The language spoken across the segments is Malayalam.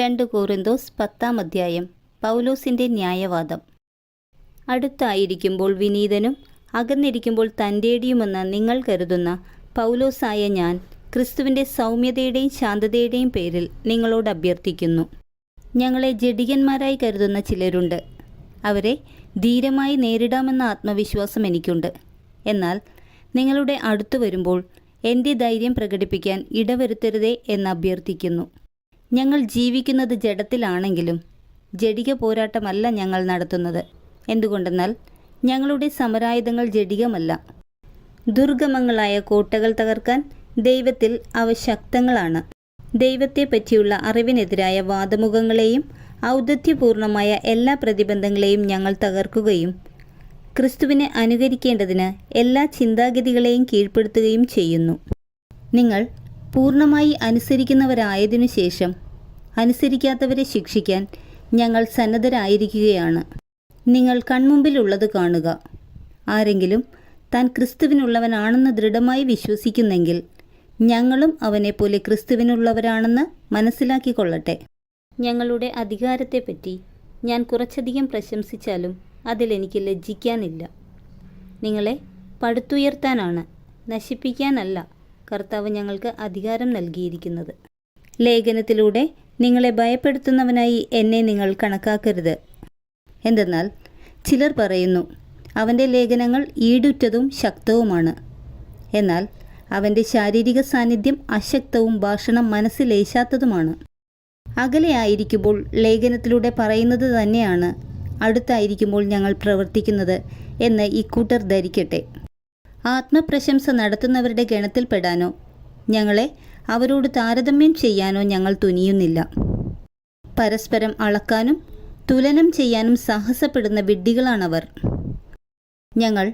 2 കൊറിന്തോസ് 10-ാം അധ്യായം. പൗലോസിൻ്റെ ന്യായവാദം. അടുത്തായിരിക്കുമ്പോൾ വിനീതനും അകന്നിരിക്കുമ്പോൾ തൻ്റേടിയുമെന്ന് നിങ്ങൾ കരുതുന്ന പൗലോസായ ഞാൻ ക്രിസ്തുവിൻ്റെ സൗമ്യതയുടെയും ശാന്തതയുടെയും പേരിൽ നിങ്ങളോട് അഭ്യർത്ഥിക്കുന്നു. ഞങ്ങളെ ജഡികന്മാരായി കരുതുന്ന ചിലരുണ്ട്. അവരെ ധീരമായി നേരിടാമെന്ന ആത്മവിശ്വാസം എനിക്കുണ്ട്. എന്നാൽ നിങ്ങളുടെ അടുത്തു വരുമ്പോൾ എൻ്റെ ധൈര്യം പ്രകടിപ്പിക്കാൻ ഇടവരുത്തരുതേ എന്ന് അഭ്യർത്ഥിക്കുന്നു. ഞങ്ങൾ ജീവിക്കുന്നത് ജഡത്തിലാണെങ്കിലും ജഡിക പോരാട്ടമല്ല ഞങ്ങൾ നടത്തുന്നത്. എന്തുകൊണ്ടെന്നാൽ ഞങ്ങളുടെ സമരായുധങ്ങൾ ജഡികമല്ല. ദുർഗമങ്ങളായ കോട്ടകൾ തകർക്കാൻ ദൈവത്തിൽ അവ ശക്തങ്ങളാണ്. ദൈവത്തെ പറ്റിയുള്ള അറിവിനെതിരായ വാദമുഖങ്ങളെയും ഔദത്യപൂർണമായ എല്ലാ പ്രതിബന്ധങ്ങളെയും ഞങ്ങൾ തകർക്കുകയും ക്രിസ്തുവിനെ അനുകരിക്കേണ്ടതിന് എല്ലാ ചിന്താഗതികളെയും കീഴ്പ്പെടുത്തുകയും ചെയ്യുന്നു. നിങ്ങൾ പൂർണ്ണമായി അനുസരിക്കുന്നവരായതിനു ശേഷം അനുസരിക്കാത്തവരെ ശിക്ഷിക്കാൻ ഞങ്ങൾ സന്നദ്ധരായിരിക്കുകയാണ്. നിങ്ങൾ കൺമുമ്പിലുള്ളത് കാണുക. ആരെങ്കിലും താൻ ക്രിസ്തുവിനുള്ളവനാണെന്ന് ദൃഢമായി വിശ്വസിക്കുന്നെങ്കിൽ ഞങ്ങളും അവനെപ്പോലെ ക്രിസ്തുവിനുള്ളവരാണെന്ന് മനസ്സിലാക്കിക്കൊള്ളട്ടെ. ഞങ്ങളുടെ അധികാരത്തെപ്പറ്റി ഞാൻ കുറച്ചധികം പ്രശംസിച്ചാലും അതിലെനിക്ക് ലജ്ജിക്കാനില്ല. നിങ്ങളെ പടുത്തുയർത്താനാണ്, നശിപ്പിക്കാനല്ല കർത്താവ് ഞങ്ങൾക്ക് അധികാരം നൽകിയിരിക്കുന്നത്. ലേഖനത്തിലൂടെ നിങ്ങളെ ഭയപ്പെടുത്തുന്നവനായി എന്നെ നിങ്ങൾ കണക്കാക്കരുത്. എന്തെന്നാൽ ചിലർ പറയുന്നു, അവൻ്റെ ലേഖനങ്ങൾ ഈടുറ്റതും ശക്തവുമാണ്. എന്നാൽ അവൻ്റെ ശാരീരിക സാന്നിധ്യം അശക്തവും ഭാഷണം മനസ്സിലേശാത്തതുമാണ്. അകലെയായിരിക്കുമ്പോൾ ലേഖനത്തിലൂടെ പറയുന്നത് തന്നെയാണ് അടുത്തായിരിക്കുമ്പോൾ ഞങ്ങൾ പ്രവർത്തിക്കുന്നത് എന്ന് ഇക്കൂട്ടർ ധരിക്കട്ടെ. ആത്മപ്രശംസ നടത്തുന്നവരുടെ ഗണത്തിൽപ്പെടാനോ ഞങ്ങളെ അവരോട് താരതമ്യം ചെയ്യാനോ ഞങ്ങൾ തുനിയുന്നില്ല. പരസ്പരം അളക്കാനും തുലനം ചെയ്യാനും സാഹസപ്പെടുന്ന വിഡ്ഢികളാണവർ. ഞങ്ങൾ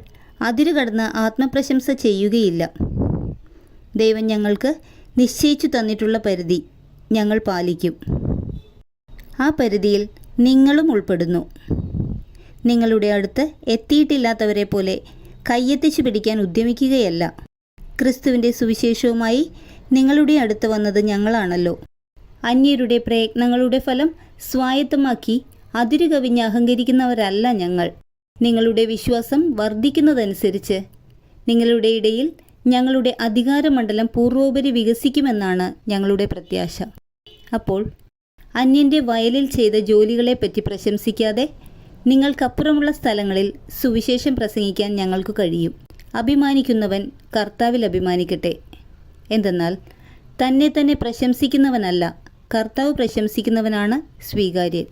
അതിരുകടന്ന് ആത്മപ്രശംസ ചെയ്യുകയില്ല. ദൈവം ഞങ്ങൾക്ക് നിശ്ചയിച്ചു തന്നിട്ടുള്ള പരിധി ഞങ്ങൾ പാലിക്കും. ആ പരിധിയിൽ നിങ്ങളും ഉൾപ്പെടുന്നു. നിങ്ങളുടെ അടുത്ത് എത്തിയിട്ടില്ലാത്തവരെ പോലെ കയ്യെത്തിച്ചു പിടിക്കാൻ ഉദ്യമിക്കുകയല്ല. ക്രിസ്തുവിൻ്റെ സുവിശേഷവുമായി നിങ്ങളുടെ അടുത്ത് വന്നത് ഞങ്ങളാണല്ലോ. അന്യരുടെ പ്രയത്നങ്ങളുടെ ഫലം സ്വായത്തമാക്കി അതിരുകവിഞ്ഞ് അഹങ്കരിക്കുന്നവരല്ല ഞങ്ങൾ. നിങ്ങളുടെ വിശ്വാസം വർദ്ധിക്കുന്നതനുസരിച്ച് നിങ്ങളുടെ ഇടയിൽ ഞങ്ങളുടെ അധികാരമണ്ഡലം പൂർവോപരി വികസിക്കുമെന്നാണ് ഞങ്ങളുടെ പ്രത്യാശ. അപ്പോൾ അന്യൻ്റെ വയലിൽ ചെയ്ത ജോലികളെപ്പറ്റി പ്രശംസിക്കാതെ നിങ്ങൾക്കപ്പുറമുള്ള സ്ഥലങ്ങളിൽ സുവിശേഷം പ്രസംഗിക്കാൻ ഞങ്ങൾക്ക് കഴിയും. അഭിമാനിക്കുന്നവൻ കർത്താവിൽ അഭിമാനിക്കട്ടെ. എന്തെന്നാൽ തന്നെ പ്രശംസിക്കുന്നവനല്ല, കർത്താവ് പ്രശംസിക്കുന്നവനാണ് സ്വീകാര്യൻ.